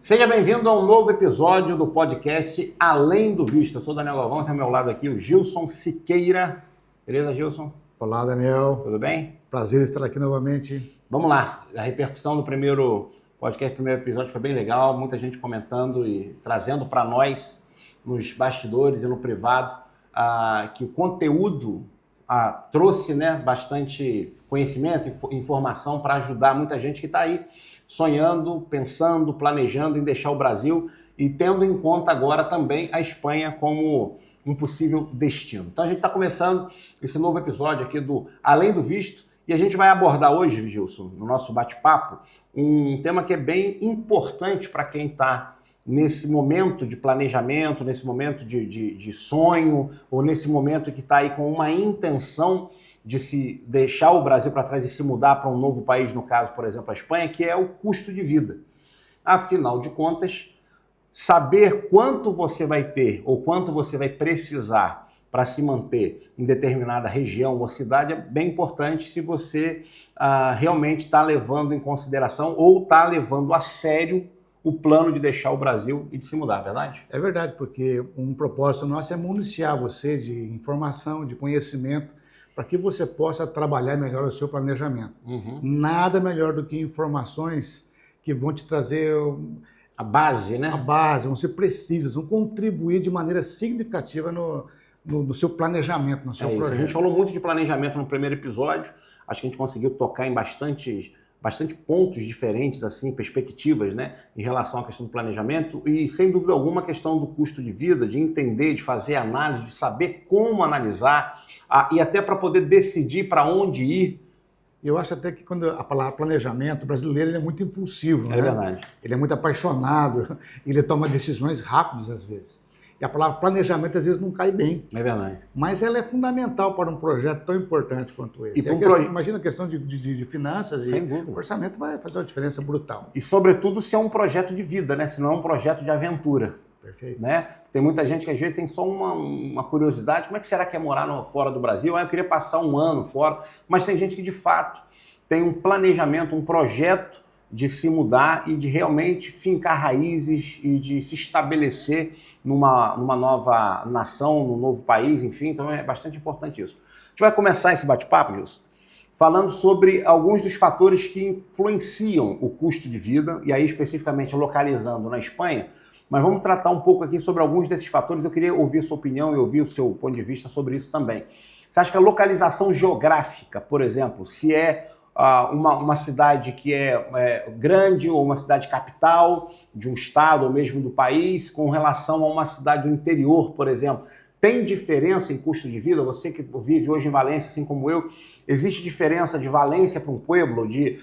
Seja bem-vindo a um novo episódio do podcast Além do Visto. Eu sou o Daniel Galvão, tem ao meu lado aqui o Gilson Siqueira. Beleza, Gilson? Olá, Daniel. Tudo bem? Prazer estar aqui novamente. Vamos lá. A repercussão do primeiro podcast, primeiro episódio foi bem legal. Muita gente comentando e trazendo para nós, nos bastidores e no privado, que o conteúdo trouxe bastante conhecimento, informação para ajudar muita gente que está aí sonhando, pensando, planejando em deixar o Brasil e tendo em conta agora também a Espanha como um possível destino. Então a gente está começando esse novo episódio aqui do Além do Visto e a gente vai abordar hoje, Gilson, no nosso bate-papo, um tema que é bem importante para quem está nesse momento de planejamento, nesse momento de sonho, ou nesse momento que está aí com uma intenção de se deixar o Brasil para trás e se mudar para um novo país, no caso, por exemplo, a Espanha, que é o custo de vida. Afinal de contas, saber quanto você vai ter ou quanto você vai precisar para se manter em determinada região ou cidade é bem importante se você realmente está levando em consideração ou está levando a sério o plano de deixar o Brasil e de se mudar, verdade? É verdade, porque um propósito nosso é municiar você de informação, de conhecimento, para que você possa trabalhar melhor o seu planejamento. Nada melhor do que informações que vão te trazer a base, né? A base, vão ser precisas, vão contribuir de maneira significativa no seu planejamento, no seu projeto. A gente falou muito de planejamento no primeiro episódio, acho que a gente conseguiu tocar em bastante pontos diferentes, assim, perspectivas, em relação à questão do planejamento e, sem dúvida alguma, a questão do custo de vida, de entender, de fazer análise, de saber como analisar e até para poder decidir para onde ir. Eu acho até que quando a palavra planejamento, o brasileiro ele é muito impulsivo, É verdade. Ele é muito apaixonado, ele toma decisões rápidas às vezes. E a palavra planejamento às vezes não cai bem. É verdade. Mas ela é fundamental para um projeto tão importante quanto esse. Imagina a questão de finanças Sem e dúvida. O orçamento vai fazer uma diferença brutal. E sobretudo se é um projeto de vida, se não é um projeto de aventura. Perfeito. Tem muita gente que às vezes tem só uma curiosidade, como é que será que é morar fora do Brasil? Eu queria passar um ano fora, mas tem gente que de fato tem um planejamento, um projeto de se mudar e de realmente fincar raízes e de se estabelecer numa nova nação, num novo país, enfim, então é bastante importante isso. A gente vai começar esse bate-papo, Gilson, falando sobre alguns dos fatores que influenciam o custo de vida, e aí especificamente localizando na Espanha, mas vamos tratar um pouco aqui sobre alguns desses fatores. Eu queria ouvir sua opinião e ouvir o seu ponto de vista sobre isso também. Você acha que a localização geográfica, por exemplo, se é uma cidade que é grande ou uma cidade capital de um estado ou mesmo do país, com relação a uma cidade do interior, por exemplo, tem diferença em custo de vida? Você que vive hoje em Valência, assim como eu, existe diferença de Valência para um pueblo, de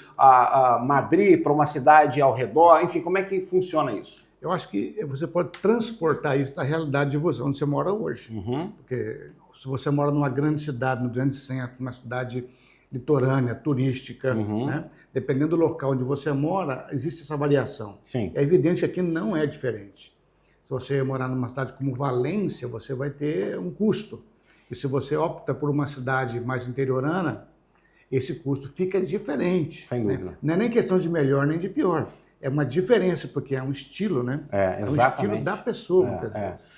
Madrid para uma cidade ao redor? Enfim, como é que funciona isso? Eu acho que você pode transportar isso da realidade de você, onde você mora hoje. Porque se você mora numa grande cidade, no grande centro, numa cidade litorânea, turística, dependendo do local onde você mora, existe essa variação. Sim. É evidente que aqui não é diferente. Se você morar numa cidade como Valência, você vai ter um custo. E se você opta por uma cidade mais interiorana, esse custo fica diferente. Sem dúvida. Não é nem questão de melhor nem de pior. É uma diferença, porque é um estilo, exatamente. É um estilo da pessoa, muitas vezes.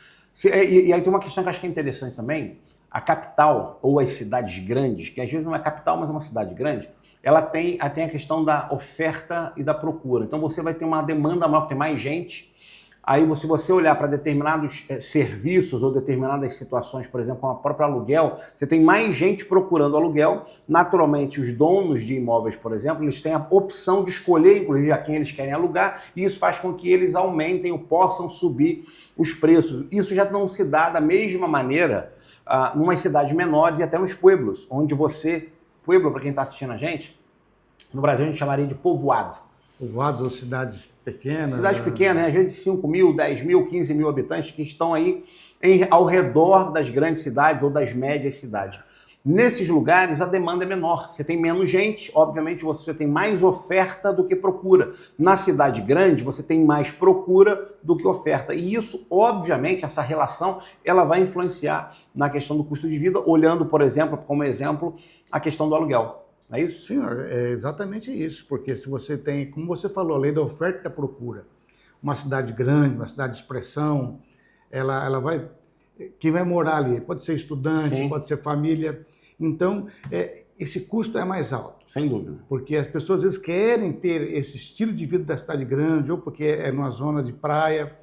E aí tem uma questão que eu acho que é interessante também. A capital, ou as cidades grandes, que às vezes não é capital, mas é uma cidade grande, ela tem a questão da oferta e da procura. Então você vai ter uma demanda maior, tem mais gente. Aí se você olhar para determinados serviços ou determinadas situações, por exemplo, como a própria aluguel, você tem mais gente procurando aluguel. Naturalmente, os donos de imóveis, por exemplo, eles têm a opção de escolher, inclusive, a quem eles querem alugar, e isso faz com que eles aumentem ou possam subir os preços. Isso já não se dá da mesma maneira numas cidades menores e até nos pueblos, onde pueblo, para quem está assistindo a gente, no Brasil a gente chamaria de povoado. Povoados ou cidades pequenas. Cidades pequenas, às vezes de 5 mil, 10 mil, 15 mil habitantes que estão aí ao redor das grandes cidades ou das médias cidades. Nesses lugares a demanda é menor, você tem menos gente, obviamente você tem mais oferta do que procura. Na cidade grande você tem mais procura do que oferta. E isso, obviamente, essa relação, ela vai influenciar na questão do custo de vida, olhando, por exemplo, como exemplo, a questão do aluguel. Não é isso? Sim, é exatamente isso, porque se você tem, como você falou, a lei da oferta e da procura. uma cidade grande, uma cidade de expressão, quem vai morar ali pode ser estudante, Sim. pode ser família. Então, esse custo é mais alto. Sem dúvida. Porque as pessoas, às vezes, querem ter esse estilo de vida da cidade grande, ou porque é numa zona de praia,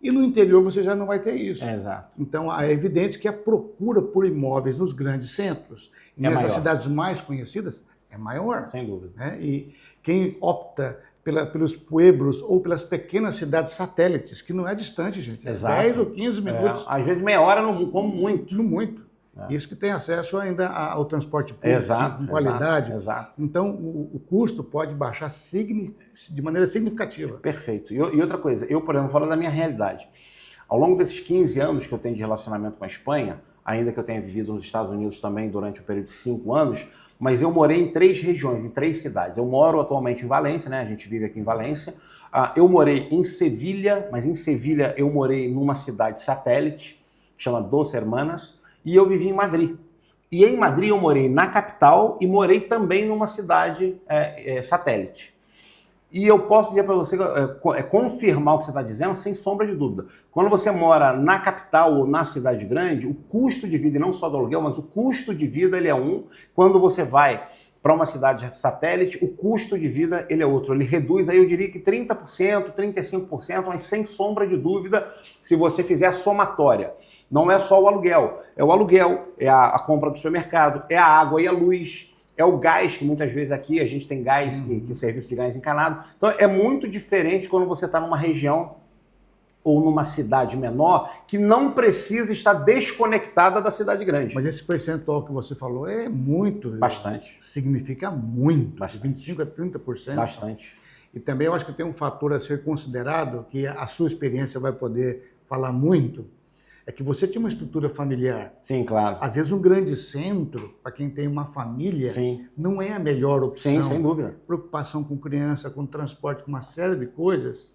e no interior você já não vai ter isso. Exato. Então, é evidente que a procura por imóveis nos grandes centros, nessas cidades mais conhecidas, é maior. Sem dúvida. Né? E quem opta pelos pueblos ou pelas pequenas cidades satélites, que não é distante, gente. Exato. 10 ou 15 minutos. Às vezes meia hora, como muito. No muito. Isso que tem acesso ainda ao transporte público com qualidade. Exato. Então, o custo pode baixar de maneira significativa. Perfeito. E outra coisa, eu, por exemplo, falo da minha realidade. Ao longo desses 15 anos que eu tenho de relacionamento com a Espanha, ainda que eu tenha vivido nos Estados Unidos também durante um período de 5 anos, mas eu morei em 3 regiões, em 3 cidades. Eu moro atualmente em Valência, né? A gente vive aqui em Valência. Eu morei em Sevilha, mas em Sevilha eu morei numa cidade satélite, que chama Dos Hermanas, e eu vivi em Madrid. E em Madrid eu morei na capital e morei também numa cidade satélite. E eu posso dizer para você, confirmar o que você está dizendo, sem sombra de dúvida. Quando você mora na capital ou na cidade grande, o custo de vida, e não só do aluguel, mas o custo de vida ele é um. Quando você vai para uma cidade satélite, o custo de vida ele é outro. Ele reduz, aí eu diria que 30%, 35%, mas sem sombra de dúvida, se você fizer a somatória. Não é só o aluguel, é a compra do supermercado, é a água e a luz, é o gás, que muitas vezes aqui a gente tem gás, que o serviço de gás encanado. Então é muito diferente quando você está numa região ou numa cidade menor que não precisa estar desconectada da cidade grande. Mas esse percentual que você falou é muito. Bastante. Significa muito. Bastante. 25% a 30%. Bastante. E também eu acho que tem um fator a ser considerado, que a sua experiência vai poder falar muito, é que você tinha uma estrutura familiar. Sim, claro. Às vezes um grande centro, para quem tem uma família, Sim. não é a melhor opção. Sim, sem dúvida. Preocupação com criança, com transporte, com uma série de coisas,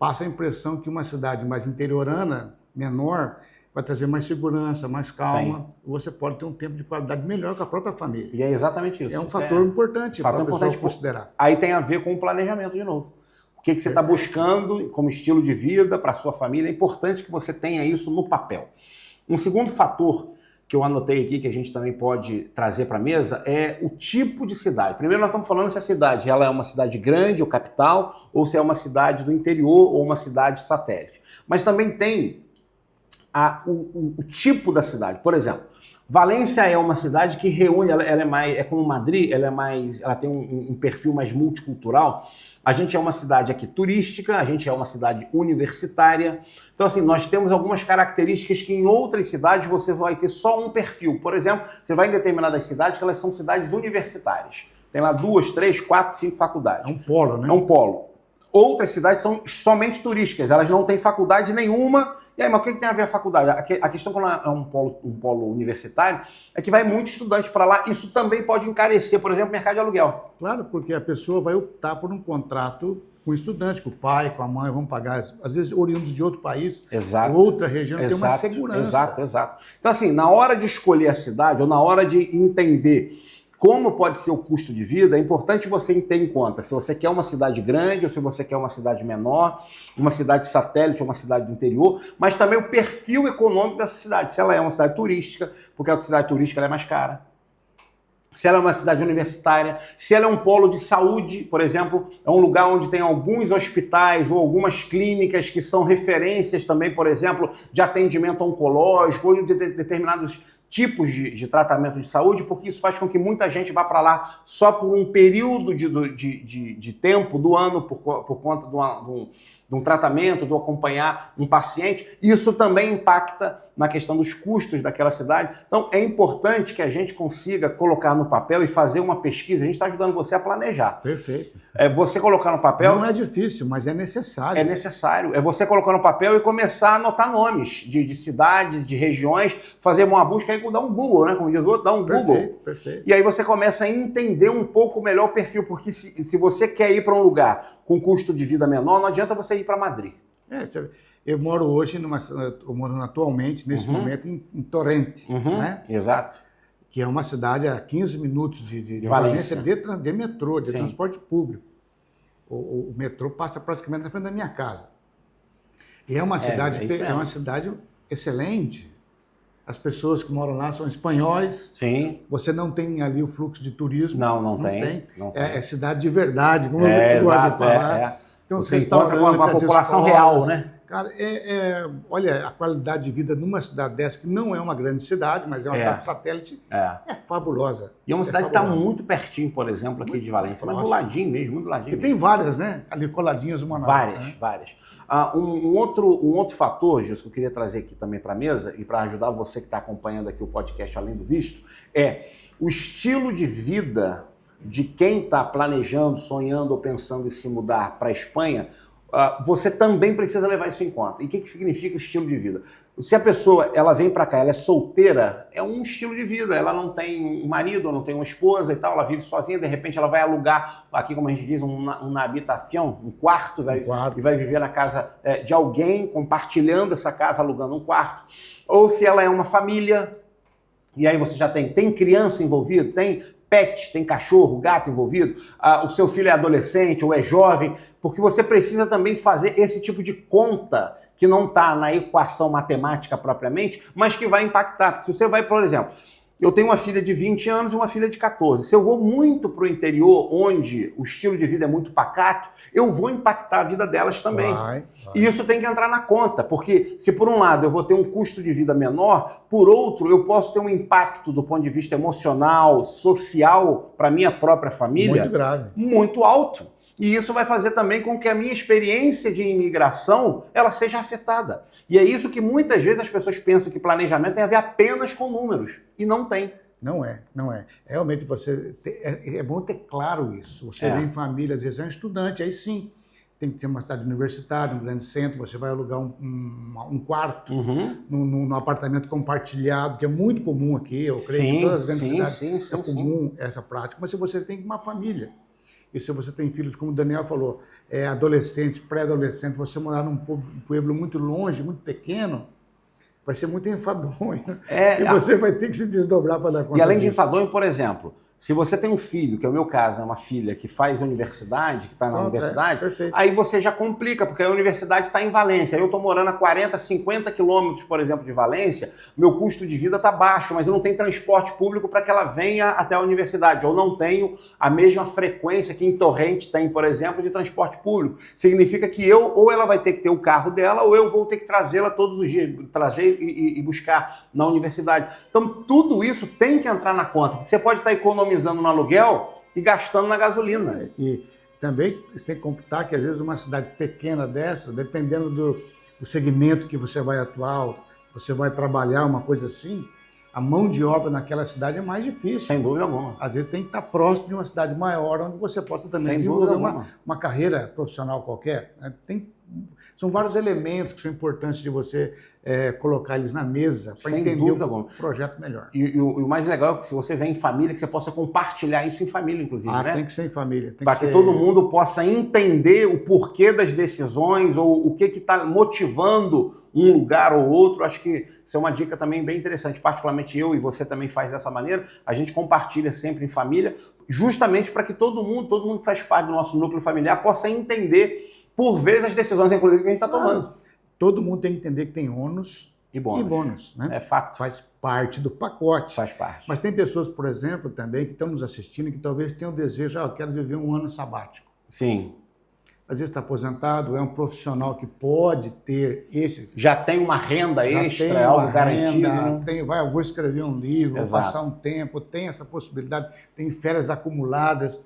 passa a impressão que uma cidade mais interiorana, menor, vai trazer mais segurança, mais calma. Sim. Você pode ter um tempo de qualidade melhor com a própria família. E é exatamente isso. É um fator importante para a pessoa considerar. Aí tem a ver com o planejamento de novo. O que você está buscando como estilo de vida para a sua família? É importante que você tenha isso no papel. Um segundo fator que eu anotei aqui, que a gente também pode trazer para a mesa, é o tipo de cidade. Primeiro nós estamos falando se a cidade ela é uma cidade grande ou capital, ou se é uma cidade do interior ou uma cidade satélite. Mas também tem o tipo da cidade. Por exemplo, Valência é uma cidade que reúne, ela é mais, é como Madrid, ela tem um perfil mais multicultural. A gente é uma cidade aqui turística, a gente é uma cidade universitária. Então, assim, nós temos algumas características que em outras cidades você vai ter só um perfil. Por exemplo, você vai em determinadas cidades que elas são cidades universitárias. Tem lá 2, 3, 4, 5 faculdades. É um polo, né? É um polo. Outras cidades são somente turísticas, elas não têm faculdade nenhuma. E aí, mas o que tem a ver a faculdade? A questão quando é um polo universitário é que vai muito estudante para lá. Isso também pode encarecer, por exemplo, o mercado de aluguel. Claro, porque a pessoa vai optar por um contrato com o estudante, com o pai, com a mãe, vão pagar, às vezes oriundos de outro país, Exato. outra região, Exato. tem uma segurança. Exato. Então, assim, na hora de escolher a cidade, ou na hora de entender como pode ser o custo de vida, é importante você ter em conta se você quer uma cidade grande ou se você quer uma cidade menor, uma cidade satélite ou uma cidade do interior, mas também o perfil econômico dessa cidade. Se ela é uma cidade turística, porque a cidade turística ela é mais cara. Se ela é uma cidade universitária, se ela é um polo de saúde, por exemplo, é um lugar onde tem alguns hospitais ou algumas clínicas que são referências também, por exemplo, de atendimento oncológico ou de determinados tipos de tratamento de saúde, porque isso faz com que muita gente vá para lá só por um período de tempo do ano, por conta de um tratamento, de acompanhar um paciente. Isso também impacta na questão dos custos daquela cidade. Então, é importante que a gente consiga colocar no papel e fazer uma pesquisa. A gente está ajudando você a planejar. Perfeito. É você colocar no papel... Não é difícil, mas é necessário. É necessário. É você colocar no papel e começar a anotar nomes de cidades, de regiões, fazer uma busca aí, dar um Google, né? Como diz o outro, dar um Google. Perfeito. E aí você começa a entender um pouco melhor o perfil, porque se você quer ir para um lugar com custo de vida menor, não adianta você ir para Madrid. Eu moro hoje, eu moro atualmente, nesse momento, em Torrente, né? Exato. Que é uma cidade a 15 minutos de Valência de metrô, de Sim. transporte público. O metrô passa praticamente na frente da minha casa. E é uma cidade excelente. As pessoas que moram lá são espanhóis. Sim. Você não tem ali o fluxo de turismo. Não tem. É cidade de verdade, como eu gosto de falar. Então, você encontra com a população real, né? Cara, olha, a qualidade de vida numa cidade dessa, que não é uma grande cidade, mas é uma cidade satélite, é fabulosa. E é uma cidade que está muito pertinho, por exemplo, aqui de Valência, mas do ladinho mesmo, muito ladinho. E tem várias, né? Ali coladinhas uma na outra. Várias. Um outro fator, Gilson, que eu queria trazer aqui também para a mesa, e para ajudar você que está acompanhando aqui o podcast Além do Visto, é o estilo de vida de quem está planejando, sonhando ou pensando em se mudar para a Espanha. Você também precisa levar isso em conta. E o que significa o estilo de vida? Se a pessoa ela vem para cá, ela é solteira, é um estilo de vida. Ela não tem um marido, não tem uma esposa e tal, ela vive sozinha, de repente ela vai alugar, aqui como a gente diz, uma habitação, um quarto, e vai viver na casa de alguém, compartilhando essa casa, alugando um quarto. Ou se ela é uma família, e aí você já tem criança envolvida, tem pet, tem cachorro, gato envolvido, o seu filho é adolescente ou é jovem, porque você precisa também fazer esse tipo de conta que não está na equação matemática propriamente, mas que vai impactar. Porque se você vai, por exemplo, eu tenho uma filha de 20 anos e uma filha de 14. Se eu vou muito para o interior, onde o estilo de vida é muito pacato, eu vou impactar a vida delas também. E isso tem que entrar na conta, porque se por um lado eu vou ter um custo de vida menor, por outro eu posso ter um impacto do ponto de vista emocional, social, para minha própria família muito grave, muito alto. E isso vai fazer também com que a minha experiência de imigração ela seja afetada. E é isso que muitas vezes as pessoas pensam que planejamento tem a ver apenas com números. E não tem. Não é. Realmente é bom ter claro isso. Você vem em família, às vezes é um estudante, aí sim, tem que ter uma cidade universitária, um grande centro, você vai alugar um quarto num apartamento compartilhado, que é muito comum aqui, eu creio que em todas as grandes cidades é comum essa prática. Mas se você tem uma família, e se você tem filhos, como o Daniel falou, adolescentes, pré-adolescentes, você morar num pueblo muito longe, muito pequeno, vai ser muito enfadonho. E você vai ter que se desdobrar para dar conta. E além de enfadonho, por exemplo, se você tem um filho, que é o meu caso, é uma filha que faz universidade, que está na universidade, aí você já complica, porque a universidade está em Valência. Eu estou morando a 40, 50 quilômetros, por exemplo, de Valência, meu custo de vida está baixo, mas eu não tenho transporte público para que ela venha até a universidade. Eu não tenho a mesma frequência que em Torrente tem, por exemplo, de transporte público. Significa que ou ela vai ter que ter o carro dela, ou eu vou ter que trazê-la todos os dias, trazer e buscar na universidade. Então, tudo isso tem que entrar na conta, porque você pode estar economizando no aluguel e gastando na gasolina. E também você tem que computar que às vezes uma cidade pequena dessa, dependendo do segmento que você vai atuar, você vai trabalhar, uma coisa assim, a mão de obra naquela cidade é mais difícil. Sem dúvida alguma. Às vezes tem que estar próximo de uma cidade maior, onde você possa também desenvolver uma carreira profissional qualquer. São vários elementos que são importantes de você colocar eles na mesa para entender o projeto melhor. E o mais legal é que se você vem em família, que você possa compartilhar isso em família, inclusive, né? Tem que ser em família. Para que todo mundo possa entender o porquê das decisões ou o que está motivando um lugar ou outro. Acho que isso é uma dica também bem interessante. Particularmente eu e você também faz dessa maneira. A gente compartilha sempre em família, justamente para que todo mundo que faz parte do nosso núcleo familiar possa entender, por vezes, as decisões, inclusive, que a gente está tomando. Todo mundo tem que entender que tem ônus e bônus, né? É fato. Faz parte do pacote. Faz parte. Mas tem pessoas, por exemplo, também que estão nos assistindo que talvez tenham o desejo, eu quero viver um ano sabático. Sim. Às vezes está aposentado, é um profissional que pode ter esse... Já tem uma renda extra, é algo garantido. Eu vou escrever um livro, vou passar um tempo, tem essa possibilidade, tem férias acumuladas.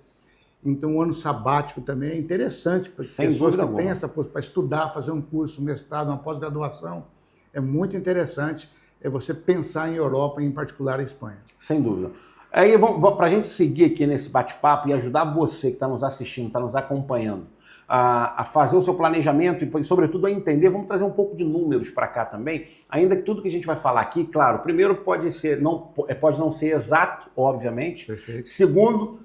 Então, o ano sabático também é interessante para pessoas que têm essa possibilidade para estudar, fazer um curso, um mestrado, uma pós-graduação. É muito interessante você pensar em Europa, em particular em Espanha. Sem dúvida. Aí, para a gente seguir aqui nesse bate-papo e ajudar você que está nos assistindo, está nos acompanhando, a fazer o seu planejamento e, sobretudo, a entender, vamos trazer um pouco de números para cá também, ainda que tudo que a gente vai falar aqui, claro, primeiro pode não ser exato, obviamente. Perfeito. Segundo,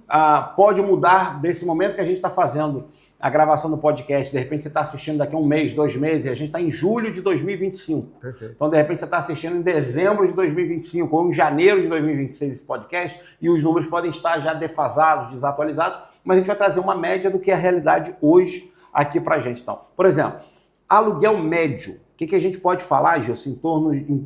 pode mudar desse momento que a gente está fazendo a gravação do podcast, de repente você está assistindo daqui a um mês, 2 meses, e a gente está em julho de 2025. Perfeito. Então, de repente, você está assistindo em dezembro de 2025 ou em janeiro de 2026 esse podcast e os números podem estar já defasados, desatualizados, mas a gente vai trazer uma média do que é a realidade hoje aqui para a gente. Então, por exemplo, Aluguel médio. O que a gente pode falar, Gilson,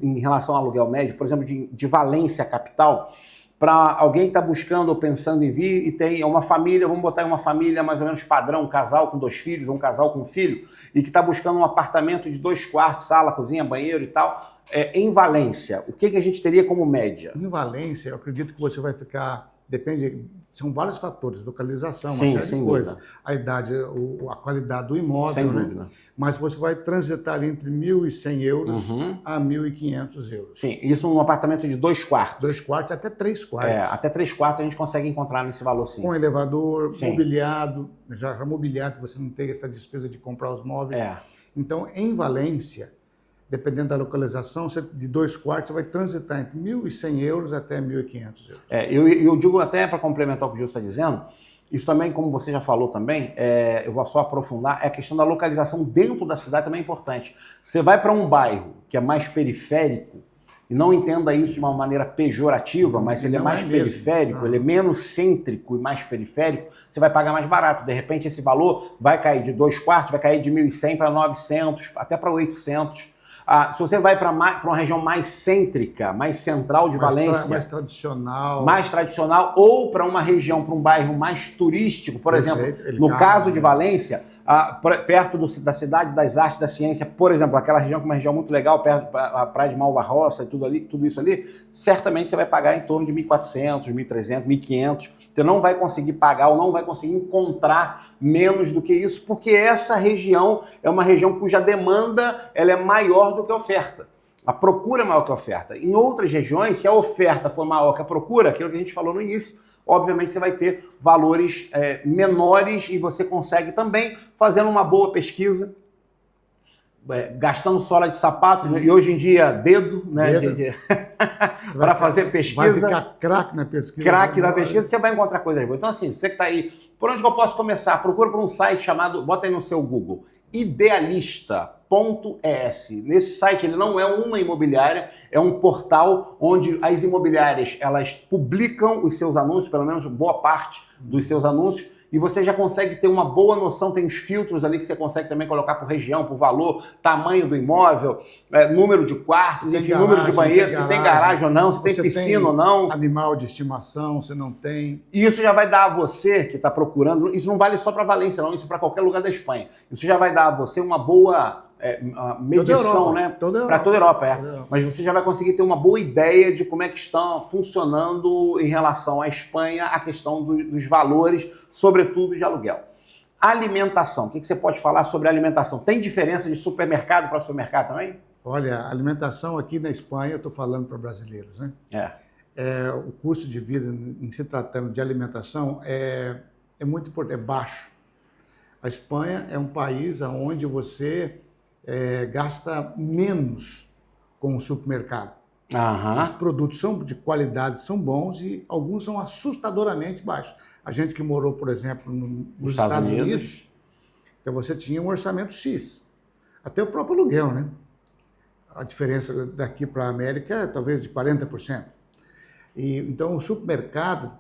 em relação ao aluguel médio, por exemplo, de Valência capital, para alguém que está buscando ou pensando em vir e tem uma família, vamos botar em uma família mais ou menos padrão, um casal com 2 filhos, ou um casal com um filho, e que está buscando um apartamento de 2 quartos, sala, cozinha, banheiro e tal, em Valência, o que a gente teria como média? Em Valência, eu acredito que você vai ficar, depende, são vários fatores, localização, sim, uma série de coisas, dúvida. a idade, a qualidade do imóvel, sem dúvida. Mas você vai transitar entre 1.100 euros a 1.500 euros. Sim, isso num apartamento de 2 quartos. 2 quartos até 3 quartos. Até 3 quartos a gente consegue encontrar nesse valor, sim. Com elevador, sim. Mobiliado, já mobiliado, você não tem essa despesa de comprar os móveis. Então, em Valência, dependendo da localização, de 2 quartos, você vai transitar entre 1.100 euros até 1.500 euros. Eu digo até para complementar o que o Gil está dizendo, isso também, como você já falou também, eu vou só aprofundar, a questão da localização dentro da cidade também é importante. Você vai para um bairro que é mais periférico, e não entenda isso de uma maneira pejorativa, mas ele é mais periférico, ele é menos cêntrico e mais periférico, você vai pagar mais barato. De repente esse valor vai cair de 2 quartos, vai cair de 1.100 para 900, até para 800. Se você vai para uma região mais cêntrica, mais central de Valência, mais tradicional, ou para uma região, para um bairro mais turístico, por exemplo, no caso de Valência, perto da Cidade das Artes e da Ciência, por exemplo, aquela região que é uma região muito legal, perto da Praia de Malvarroça e tudo isso ali, certamente você vai pagar em torno de 1.400, 1.300, 1.500. Você não vai conseguir pagar ou não vai conseguir encontrar menos do que isso, porque essa região é uma região cuja demanda ela é maior do que a oferta. A procura é maior que a oferta. Em outras regiões, se a oferta for maior que a procura, aquilo que a gente falou no início, obviamente você vai ter valores menores e você consegue também, fazendo uma boa pesquisa, gastando sola de sapato, e hoje em dia dedo, né, para fazer pesquisa. Vai ficar craque na pesquisa. Craque na pesquisa, você vai encontrar coisas boas. Então assim, você que está aí, por onde que eu posso começar? Procura por um site chamado, bota aí no seu Google, idealista.es. Nesse site ele não é uma imobiliária, é um portal onde as imobiliárias elas publicam os seus anúncios, pelo menos boa parte dos seus anúncios, e você já consegue ter uma boa noção, tem os filtros ali que você consegue também colocar por região, por valor, tamanho do imóvel, número de quartos, enfim, garagem, número de banheiros, se tem garagem ou não, se tem piscina ou não. Animal de estimação, se não tem. E isso já vai dar a você que está procurando, isso não vale só para Valência não, isso para qualquer lugar da Espanha. Isso já vai dar a você uma boa medição, né? Para toda a Europa, Mas você já vai conseguir ter uma boa ideia de como é que estão funcionando em relação à Espanha a questão dos valores, sobretudo de aluguel. Alimentação, o que você pode falar sobre alimentação? Tem diferença de supermercado para supermercado também? Olha, a alimentação aqui na Espanha, eu estou falando para brasileiros, né? O custo de vida, em se tratando de alimentação, é muito importante, é baixo. A Espanha é um país onde você gasta menos com o supermercado. Os produtos são de qualidade, são bons e alguns são assustadoramente baixos. A gente que morou, por exemplo, nos Estados Unidos, então você tinha um orçamento X. Até o próprio aluguel, né? A diferença daqui para a América é talvez de 40%. Então o supermercado,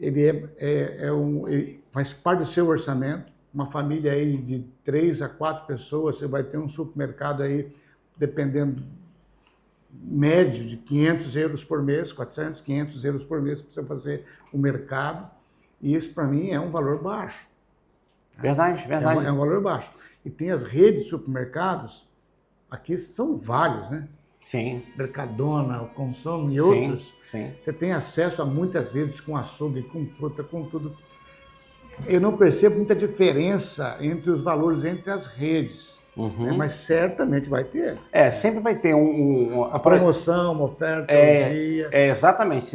ele faz parte do seu orçamento. Uma família aí de 3 a 4 pessoas, você vai ter um supermercado aí, dependendo, médio de 500 euros por mês, 400, 500 euros por mês para você fazer o mercado. E isso, para mim, é um valor baixo. Verdade. É um valor baixo. E tem as redes de supermercados, aqui são vários, né? Sim. Mercadona, Consumo e outros. Sim. Você tem acesso a muitas redes com açougue, com fruta, com tudo. Eu não percebo muita diferença entre os valores entre as redes, mas certamente vai ter. Sempre vai ter uma promoção, uma oferta, um dia. Exatamente.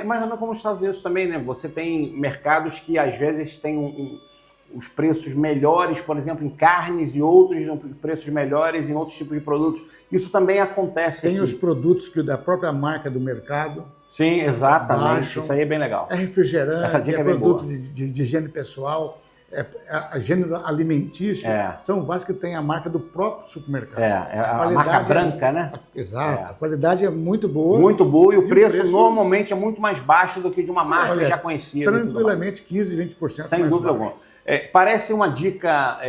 Mais ou menos como os Estados Unidos também, né? Você tem mercados que às vezes têm os preços melhores, por exemplo, em carnes e outros preços melhores em outros tipos de produtos. Isso também acontece Tem aqui. Os produtos da própria marca do mercado. Sim, exatamente. Baixam. Isso aí é bem legal. É refrigerante, essa dica é bem produto boa. de higiene pessoal, gênero alimentício. São vários que têm a marca do próprio supermercado. A marca branca, né? Exato. A qualidade é muito boa. Muito boa e o preço normalmente é muito mais baixo do que de uma marca já conhecida. Tranquilamente 15%, 20%. Sem dúvida alguma. Parece uma dica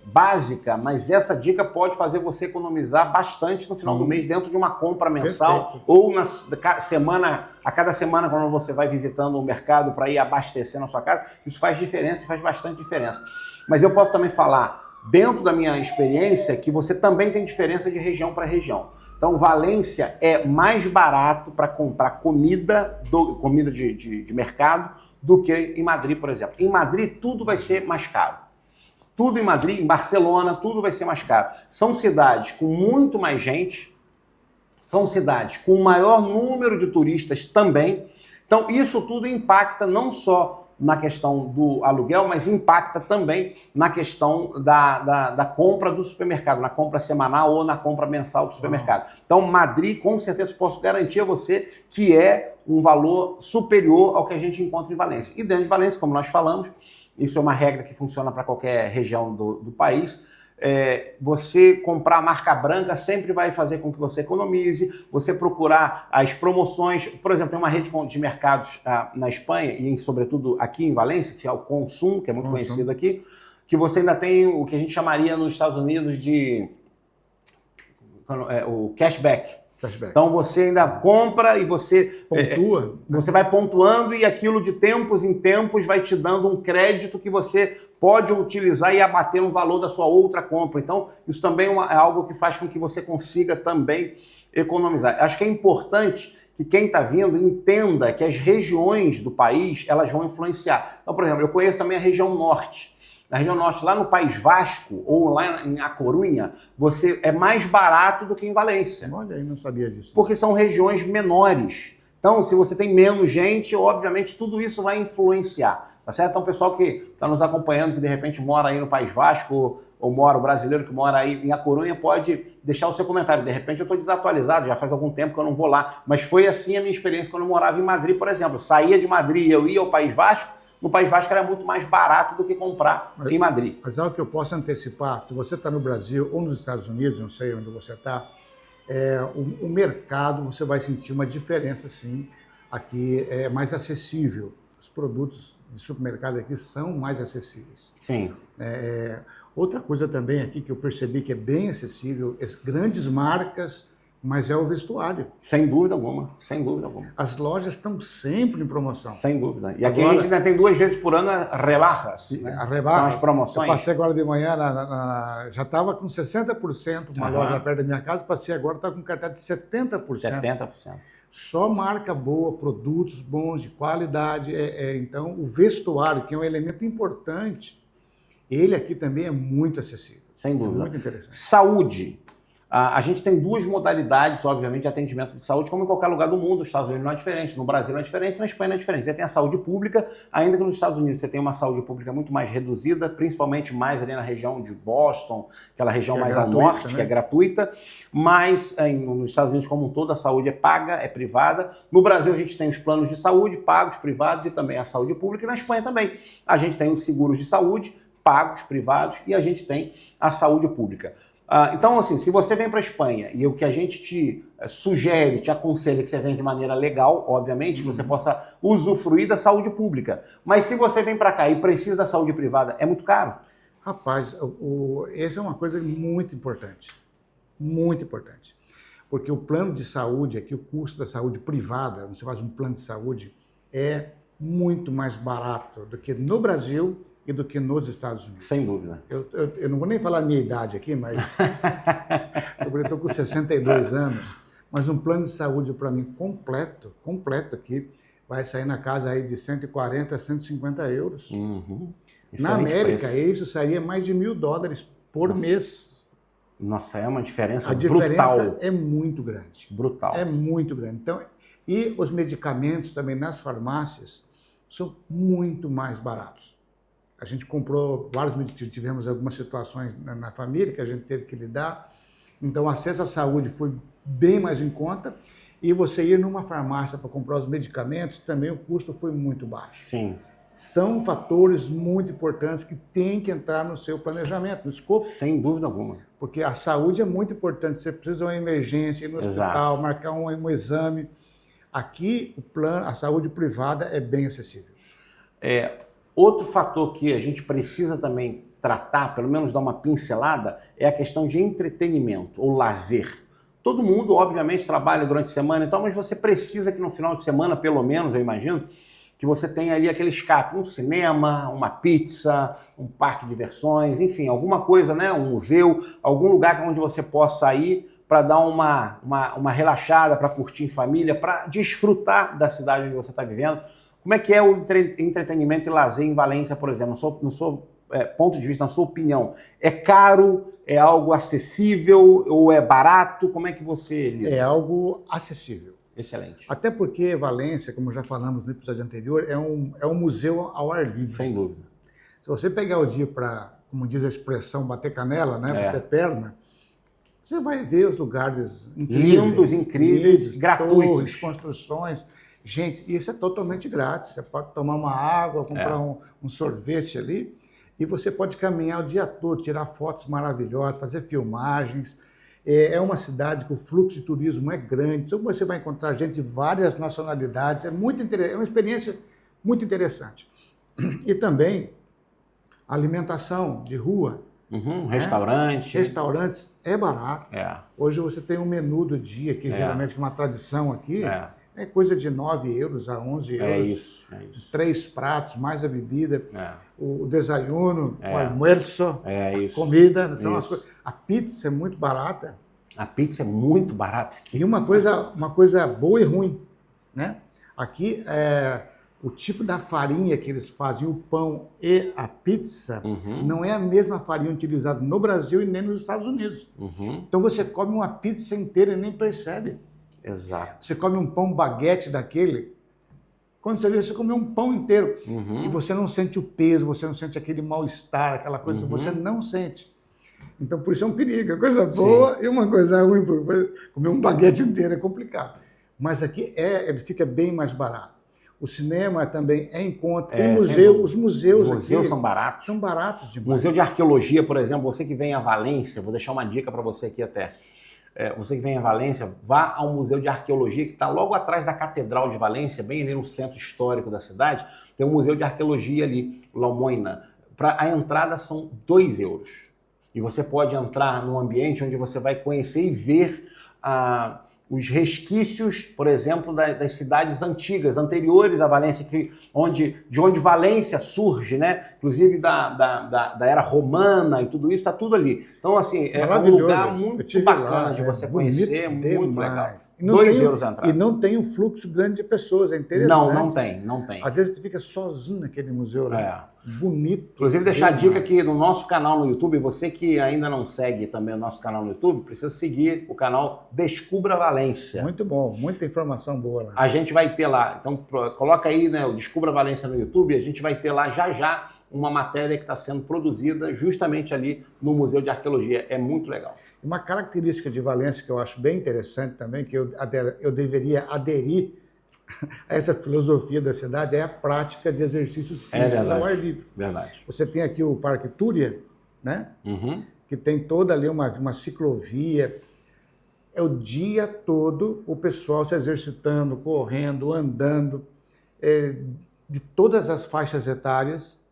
básica, mas essa dica pode fazer você economizar bastante no final do mês dentro de uma compra mensal. Perfeito. Ou a cada semana, quando você vai visitando o mercado para ir abastecendo a sua casa. Isso faz diferença, faz bastante diferença. Mas eu posso também falar, dentro da minha experiência, que você também tem diferença de região para região. Então, Valência é mais barato para comprar comida de mercado do que em Madrid, por exemplo. Em Madrid, tudo vai ser mais caro. Tudo em Madrid, em Barcelona, tudo vai ser mais caro. São cidades com muito mais gente, são cidades com maior número de turistas também. Então, isso tudo impacta não só na questão do aluguel, mas impacta também na questão da compra do supermercado, na compra semanal ou na compra mensal do supermercado. Então, Madrid, com certeza, posso garantir a você que é um valor superior ao que a gente encontra em Valência. E dentro de Valência, como nós falamos, isso é uma regra que funciona para qualquer região do país, você comprar marca branca sempre vai fazer com que você economize, você procurar as promoções. Por exemplo, tem uma rede de mercados na Espanha e sobretudo aqui em Valência, que é o Consum, que é muito conhecido aqui, que você ainda tem o que a gente chamaria nos Estados Unidos de o cashback. Então você ainda compra e você pontua. Você vai pontuando e aquilo de tempos em tempos vai te dando um crédito que você pode utilizar e abater no valor da sua outra compra. Então isso também é algo que faz com que você consiga também economizar. Acho que é importante que quem está vindo entenda que as regiões do país elas vão influenciar. Então, por exemplo, eu conheço também a região norte. Na região norte, lá no País Vasco ou lá em A Corunha, é mais barato do que em Valência. Olha, eu não sabia disso. Porque são regiões menores. Então, se você tem menos gente, obviamente tudo isso vai influenciar. Tá certo? Então, o pessoal que está nos acompanhando, que de repente mora aí no País Vasco, ou o brasileiro que mora aí em A Corunha, pode deixar o seu comentário. De repente eu estou desatualizado, já faz algum tempo que eu não vou lá. Mas foi assim a minha experiência quando eu morava em Madrid, por exemplo. Eu saía de Madrid e eu ia ao País Vasco. No País Vasco era muito mais barato do que comprar em Madrid. Mas algo que eu posso antecipar, se você está no Brasil ou nos Estados Unidos, não sei onde você está, o mercado, você vai sentir uma diferença sim. Aqui é mais acessível. Os produtos de supermercado aqui são mais acessíveis. Sim. Outra coisa também aqui que eu percebi que é bem acessível, grandes marcas, mas é o vestuário. Sem dúvida alguma, sem dúvida alguma. As lojas estão sempre em promoção. Sem dúvida. E aqui agora, a gente ainda tem 2 vezes por ano rebajas. Né? A rebaja, são as promoções. Eu passei agora de manhã, já estava com 60%, uma loja perto da minha casa, passei agora, está com cartaz de 70%. 70%. Só marca boa, produtos bons, de qualidade. Então, o vestuário, que é um elemento importante, ele aqui também é muito acessível. Sem dúvida. Muito interessante. Saúde. A gente tem 2 modalidades, obviamente, de atendimento de saúde, como em qualquer lugar do mundo. Os Estados Unidos não é diferente, no Brasil não é diferente, na Espanha não é diferente. Você tem a saúde pública, ainda que nos Estados Unidos você tem uma saúde pública muito mais reduzida, principalmente mais ali na região de Boston, aquela região mais ao norte, né? Que é gratuita. Mas nos Estados Unidos como um todo a saúde é paga, é privada. No Brasil a gente tem os planos de saúde pagos, privados e também a saúde pública. E na Espanha também. A gente tem os seguros de saúde pagos, privados e a gente tem a saúde pública. Então, assim, se você vem para a Espanha e o que a gente te sugere, te aconselha que você venha de maneira legal, obviamente, que você possa usufruir da saúde pública. Mas se você vem para cá e precisa da saúde privada, é muito caro. Rapaz, essa é uma coisa muito importante. Muito importante. Porque o plano de saúde aqui, o custo da saúde privada, você faz um plano de saúde, é muito mais barato do que no Brasil e do que nos Estados Unidos. Sem dúvida. Eu não vou nem falar a minha idade aqui, mas eu estou com 62 anos, mas um plano de saúde para mim completo aqui, vai sair na casa aí de 140 a 150 euros. Na América, isso sairia mais de $1.000 por mês. Nossa, é uma diferença brutal. A brutal. diferença é muito grande. Brutal. É muito grande. Então, e os medicamentos também nas farmácias são muito mais baratos. A gente comprou vários medicamentos, tivemos algumas situações na família que a gente teve que lidar. Então, o acesso à saúde foi bem mais em conta. E você ir numa farmácia para comprar os medicamentos, também o custo foi muito baixo. Sim. São fatores muito importantes que têm que entrar no seu planejamento, no escopo. Sem dúvida alguma. Porque a saúde é muito importante. Você precisa de uma emergência, ir no hospital, marcar um exame. Aqui, a saúde privada é bem acessível. Outro fator que a gente precisa também tratar, pelo menos dar uma pincelada, é a questão de entretenimento ou lazer. Todo mundo, obviamente, trabalha durante a semana e tal, mas você precisa que no final de semana, pelo menos, eu imagino, que você tenha ali aquele escape, um cinema, uma pizza, um parque de diversões, enfim, alguma coisa, né? Um museu, algum lugar onde você possa ir para dar uma relaxada, para curtir em família, para desfrutar da cidade onde você está vivendo. Como é que é o entretenimento e lazer em Valência, por exemplo, no seu ponto de vista, na sua opinião? É caro? É algo acessível ou é barato? Como é que você lida? É algo acessível. Excelente. Até porque Valência, como já falamos no episódio anterior, é um museu ao ar livre. Sem dúvida. Se você pegar o dia para, como diz a expressão, bater canela, né, bater perna, você vai ver os lugares lindos, incríveis, gratuitos. Torres, construções. Gente, isso é totalmente grátis. Você pode tomar uma água, comprar um sorvete ali e você pode caminhar o dia todo, tirar fotos maravilhosas, fazer filmagens. É uma cidade que o fluxo de turismo é grande, então você vai encontrar gente de várias nacionalidades, é uma experiência muito interessante. E também alimentação de rua. Restaurantes é barato. Hoje você tem um menu do dia, que geralmente é uma tradição aqui, é coisa de 9 euros a 11 euros. É isso. 3 pratos, mais a bebida, o desayuno, o almoço, a comida, são as coisas. A pizza é muito barata. A pizza é muito barata aqui. E uma coisa boa e ruim, né? Aqui, o tipo da farinha que eles fazem, o pão e a pizza, não é a mesma farinha utilizada no Brasil e nem nos Estados Unidos. Então você come uma pizza inteira e nem percebe. Exato. Você come um pão baguete daquele, quando você vê, você come um pão inteiro. E você não sente o peso, você não sente aquele mal-estar, aquela coisa, você não sente. Então, por isso é um perigo, é coisa boa e uma coisa ruim. Comer um baguete inteiro é complicado. Mas aqui ele fica bem mais barato. O cinema também é em conta. Os museus aqui são baratos. São baratos demais. Museu de Arqueologia, por exemplo, você que vem a Valência, vou deixar uma dica para você aqui até. Você que vem a Valência, vá ao Museu de Arqueologia, que está logo atrás da Catedral de Valência, bem ali no centro histórico da cidade. Tem um Museu de Arqueologia ali, Lamoina. A entrada são 2 euros. E você pode entrar num ambiente onde você vai conhecer e ver os resquícios, por exemplo, das cidades antigas, anteriores à Valência, de onde Valência surge, né? Inclusive da era romana e tudo isso, está tudo ali. Então, assim, é um lugar muito bacana de você conhecer, muito legal. 2 euros a entrada. E não tem um fluxo grande de pessoas, é interessante. Não tem. Às vezes você fica sozinho naquele museu, né? Bonito. Inclusive, deixar a dica aqui no nosso canal no YouTube, você que ainda não segue também o nosso canal no YouTube, precisa seguir o canal Descubra Valência. Muito bom, muita informação boa lá. A gente vai ter lá, então coloca aí, né, o Descubra Valência no YouTube, a gente vai ter lá já uma matéria que está sendo produzida justamente ali no Museu de Arqueologia. É muito legal. Uma característica de Valência que eu acho bem interessante também, que eu deveria aderir a essa filosofia da cidade, é a prática de exercícios físicos ao ar livre. Verdade. Você tem aqui o Parque Túria, né? Que tem toda ali uma ciclovia. É o dia todo o pessoal se exercitando, correndo, andando, de todas as faixas etárias.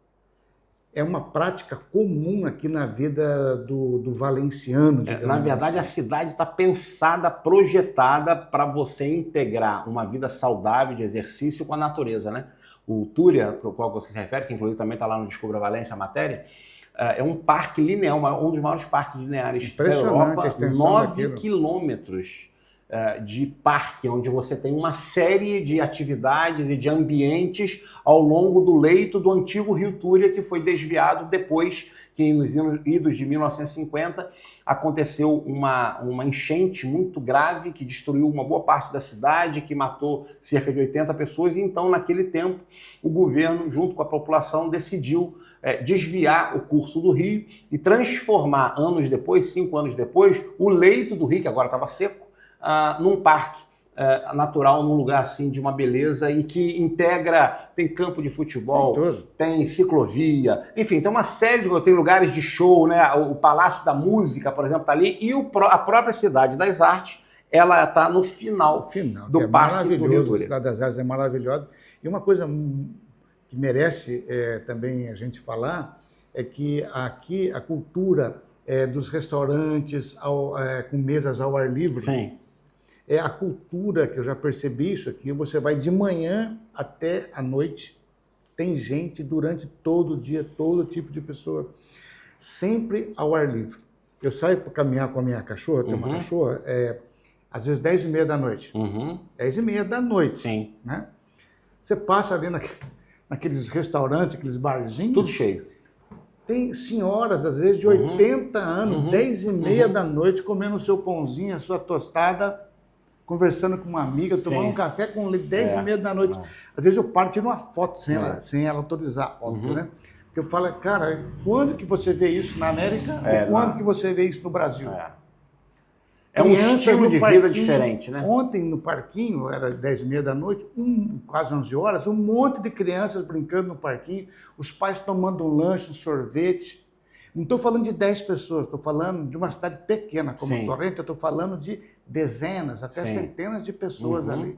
É uma prática comum aqui na vida do valenciano. Na verdade, a cidade está pensada, projetada para você integrar uma vida saudável de exercício com a natureza, né? O Túria, ao qual você se refere, que inclusive também está lá no Descubra Valência, a matéria, é um parque linear, um dos maiores parques lineares da Europa, 9 quilômetros de parque, onde você tem uma série de atividades e de ambientes ao longo do leito do antigo rio Túria, que foi desviado depois que nos idos de 1950 aconteceu uma enchente muito grave que destruiu uma boa parte da cidade, que matou cerca de 80 pessoas, e então naquele tempo o governo, junto com a população, decidiu desviar o curso do rio e transformar anos depois, 5 anos depois, o leito do rio, que agora estava seco, num parque natural, num lugar assim de uma beleza e que integra, tem campo de futebol, tem ciclovia, enfim, tem uma série tem lugares de show, né? O Palácio da Música, por exemplo, está ali, e a própria Cidade das Artes, ela está no final do Parque do Rio Túria. A Cidade das Artes é maravilhosa. E uma coisa que merece também a gente falar é que aqui a cultura dos restaurantes com mesas ao ar livre, Sim. é a cultura que eu já percebi isso aqui. Você vai de manhã até à noite, tem gente durante todo o dia, todo tipo de pessoa, sempre ao ar livre. Eu saio para caminhar com a minha cachorra, tem uma cachorra, às vezes 10h30 da noite. 10h30 da noite. Sim. Né? Você passa ali naqueles restaurantes, aqueles barzinhos. Tudo cheio. Tem senhoras, às vezes, de 80 anos, 10h30 da noite, comendo o seu pãozinho, a sua tostada, conversando com uma amiga, tomando um café com 10h30 da noite. Às vezes eu paro e tiro uma foto sem ela autorizar, óbvio, né? Porque eu falo, cara, quando que você vê isso na América e quando que você vê isso no Brasil? É um estilo de vida diferente, né? Ontem no parquinho, era 10h30 da noite, quase 11 horas, um monte de crianças brincando no parquinho, os pais tomando um lanche, um sorvete. Não estou falando de 10 pessoas, estou falando de uma cidade pequena como Torrente, eu estou falando de dezenas, até centenas de pessoas ali.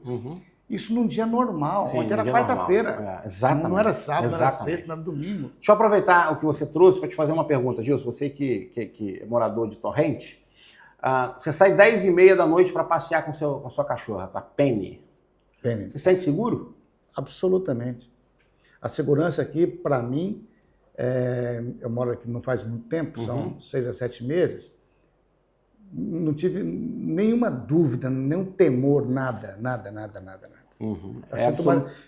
Isso num dia normal, ontem era quarta-feira. Exatamente. Não era sábado, não era sexta, não era domingo. Deixa eu aproveitar o que você trouxe para te fazer uma pergunta, Gilson. Você que é morador de Torrente, você sai 10h30 da noite para passear com a sua cachorra, com a Penny. Penny. Você se sente seguro? Absolutamente. A segurança aqui, para mim, eu moro aqui não faz muito tempo, são 6 a 7 meses, não tive nenhuma dúvida, nenhum temor, nada.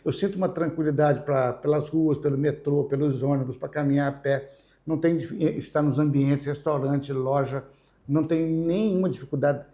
Eu sinto uma tranquilidade pelas ruas, pelo metrô, pelos ônibus, para caminhar a pé. Não tem estar nos ambientes, restaurante, loja, não tenho nenhuma dificuldade.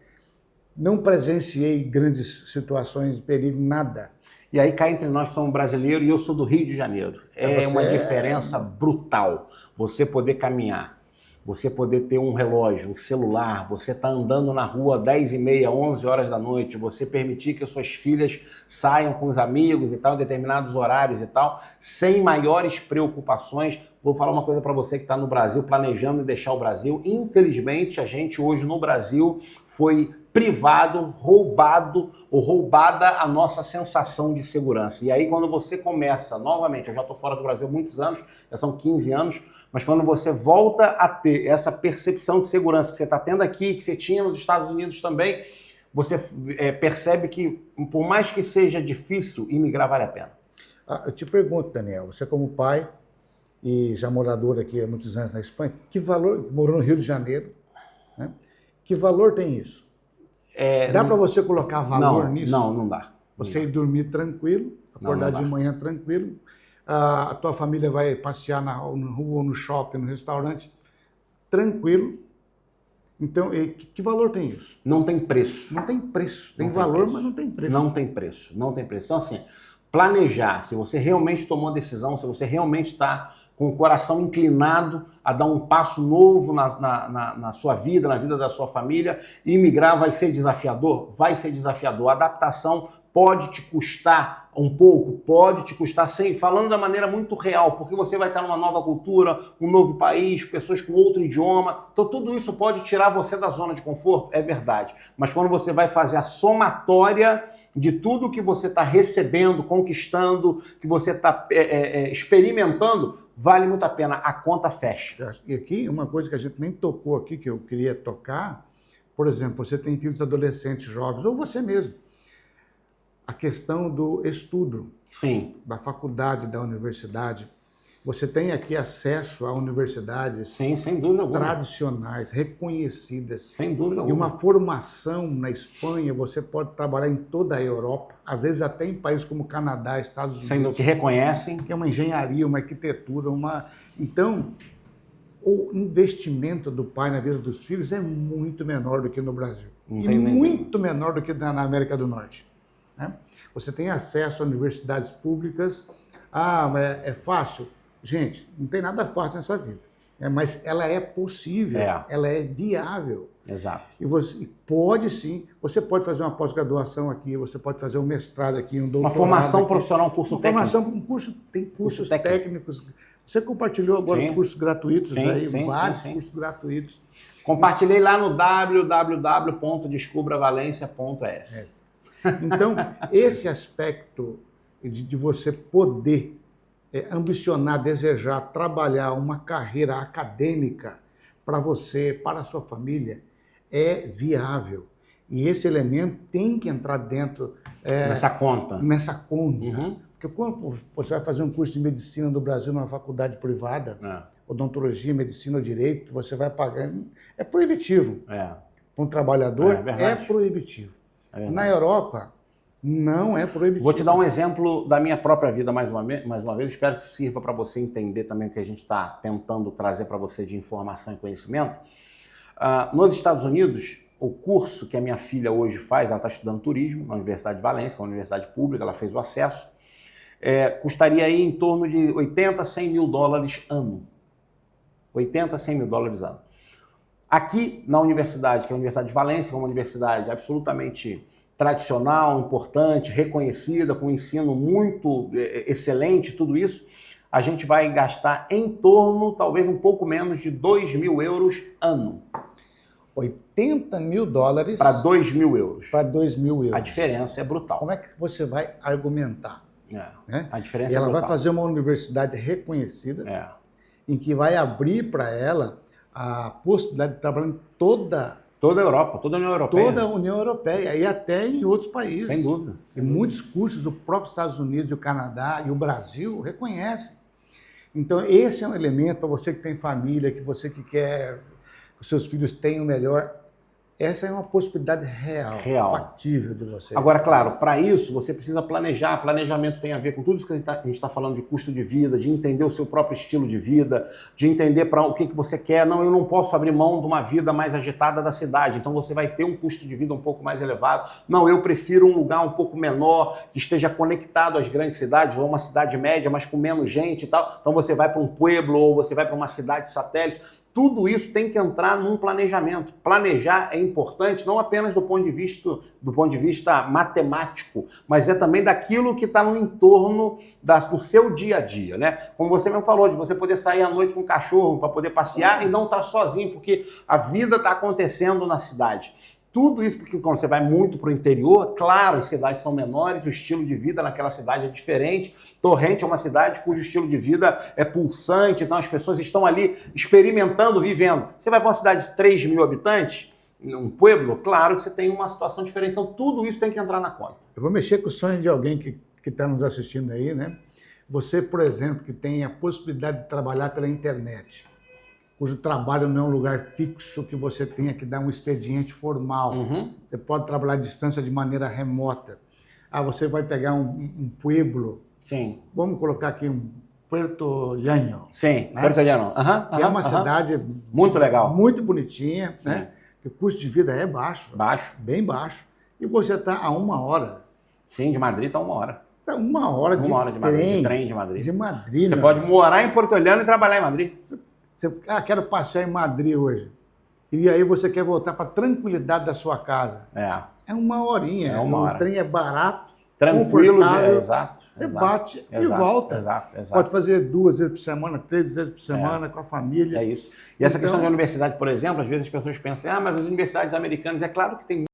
Não presenciei grandes situações de perigo, nada. E aí cá entre nós que somos brasileiros e eu sou do Rio de Janeiro. É uma diferença brutal você poder caminhar, você poder ter um relógio, um celular, você tá andando na rua 10h30, 11 horas da noite, você permitir que as suas filhas saiam com os amigos e tal, em determinados horários e tal, sem maiores preocupações. Vou falar uma coisa para você que está no Brasil, planejando deixar o Brasil. Infelizmente, a gente hoje no Brasil foi privado, roubado ou roubada a nossa sensação de segurança. E aí quando você começa, novamente, eu já estou fora do Brasil há muitos anos, já são 15 anos, mas quando você volta a ter essa percepção de segurança que você está tendo aqui, que você tinha nos Estados Unidos também, você percebe que, por mais que seja difícil, imigrar vale a pena. Eu te pergunto, Daniel, você como pai e já morador aqui há muitos anos na Espanha, que valor, morou no Rio de Janeiro, né? Que valor tem isso? Dá para você colocar valor nisso? Não dá. Você ir dormir tranquilo, acordar de manhã tranquilo, a tua família vai passear na rua, no shopping, no restaurante, tranquilo. Então, que valor tem isso? Não tem preço. Não tem preço. Tem valor, mas não tem preço. Não tem preço, não tem preço. Então, assim, planejar, se você realmente tomou a decisão, se você realmente está com o coração inclinado a dar um passo novo na sua vida, na vida da sua família, imigrar vai ser desafiador? Vai ser desafiador. A adaptação pode te custar um pouco, pode te custar, falando da maneira muito real, porque você vai estar numa nova cultura, um novo país, pessoas com outro idioma, então tudo isso pode tirar você da zona de conforto, é verdade. Mas quando você vai fazer a somatória de tudo que você está recebendo, conquistando, que você está experimentando, vale muito a pena, a conta fecha. E aqui, uma coisa que a gente nem tocou aqui, que eu queria tocar, por exemplo, você tem filhos adolescentes jovens, ou você mesmo, a questão do estudo, sim, da faculdade, da universidade. Você tem aqui acesso a universidades, sim, sem dúvida alguma, tradicionais, reconhecidas. Sem dúvida alguma. E uma formação na Espanha, você pode trabalhar em toda a Europa, às vezes até em países como Canadá, Estados Unidos. Sendo que reconhecem. Que é uma engenharia, uma arquitetura, Então, o investimento do pai na vida dos filhos é muito menor do que no Brasil. Muito menor do que na América do Norte. Né? Você tem acesso a universidades públicas. Mas é fácil? Gente, não tem nada fácil nessa vida. Mas ela é possível, ela é viável. Exato. E você pode sim, você pode fazer uma pós-graduação aqui, você pode fazer um mestrado aqui, um doutorado. Uma formação aqui, profissional, um curso técnico. Tem cursos técnicos. Você compartilhou agora os cursos gratuitos vários cursos gratuitos. Compartilhei lá no www.descubravalencia.es. Então, esse aspecto de você poder ambicionar, desejar, trabalhar uma carreira acadêmica para você, para a sua família, é viável. E esse elemento tem que entrar dentro... nessa conta. Nessa conta. Uhum. Porque quando você vai fazer um curso de medicina no Brasil numa faculdade privada, odontologia, medicina ou direito, você vai pagando... É proibitivo. Para um trabalhador, é proibitivo. Na Europa, não é proibitivo. Vou te dar um exemplo da minha própria vida mais uma vez. Espero que isso sirva para você entender também o que a gente está tentando trazer para você de informação e conhecimento. Nos Estados Unidos, o curso que a minha filha hoje faz, ela está estudando turismo na Universidade de Valência, que é uma universidade pública, ela fez o acesso, custaria aí em torno de 80 a 100 mil dólares ano. 80 a 100 mil dólares ano. Aqui na universidade, que é a Universidade de Valência, que é uma universidade absolutamente tradicional, importante, reconhecida, com um ensino muito excelente, tudo isso, a gente vai gastar em torno, talvez um pouco menos de 2 mil euros ano. 80 mil dólares... Para 2 mil euros. Para 2 mil euros. A diferença é brutal. Como é que você vai argumentar? Né? A diferença e ela é brutal. vai fazer uma universidade reconhecida, em que vai abrir para ela a possibilidade de trabalhar em toda a Europa, toda a União Europeia. Toda a União Europeia e até em outros países. Sem dúvida. Muitos cursos, o próprio Estados Unidos, o Canadá e o Brasil reconhecem. Então, esse é um elemento para você que tem família, que você que quer que os seus filhos tenham o melhor. Essa é uma possibilidade real, factível de você. Agora, claro, para isso você precisa planejar. Planejamento tem a ver com tudo isso que a gente está falando de custo de vida, de entender o seu próprio estilo de vida, de entender para o que você quer. Não, eu não posso abrir mão de uma vida mais agitada da cidade, então você vai ter um custo de vida um pouco mais elevado. Não, eu prefiro um lugar um pouco menor, que esteja conectado às grandes cidades, ou uma cidade média, mas com menos gente e tal. Então você vai para um pueblo ou você vai para uma cidade satélite. Tudo isso tem que entrar num planejamento. Planejar é importante não apenas do ponto de vista matemático, mas é também daquilo que está no entorno do seu dia a dia, né? Como você mesmo falou, de você poder sair à noite com o cachorro para poder passear e não estar sozinho, porque a vida está acontecendo na cidade. Tudo isso porque quando você vai muito para o interior, claro, as cidades são menores, o estilo de vida naquela cidade é diferente. Torrente é uma cidade cujo estilo de vida é pulsante, então as pessoas estão ali experimentando, vivendo. Você vai para uma cidade de 3 mil habitantes, um pueblo, claro que você tem uma situação diferente. Então tudo isso tem que entrar na conta. Eu vou mexer com o sonho de alguém que está nos assistindo aí, né? Você, por exemplo, que tem a possibilidade de trabalhar pela internet, cujo trabalho não é um lugar fixo que você tenha que dar um expediente formal. Você pode trabalhar à distância de maneira remota. Você vai pegar um pueblo. Sim. Vamos colocar aqui um Puerto Llano. Sim, né? Puerto Llano. Que é uma cidade muito legal. Muito bonitinha, né? Que o custo de vida é baixo. Baixo. Bem baixo. E você está a 1 hora. Sim, de Madrid está 1 hora. Está 1 hora de Madrid, de trem de Madrid. De Madrid. Você pode morar em Puerto Llano e trabalhar em Madrid. Você, quero passear em Madrid hoje. E aí você quer voltar para a tranquilidade da sua casa. É 1 horinha. É 1 hora. O trem é barato, tranquilo, exato. Você bate e volta. Exato. Pode fazer 2 vezes por semana, 3 vezes por semana com a família. É isso. E essa questão de universidade, por exemplo, às vezes as pessoas pensam, mas as universidades americanas, é claro que tem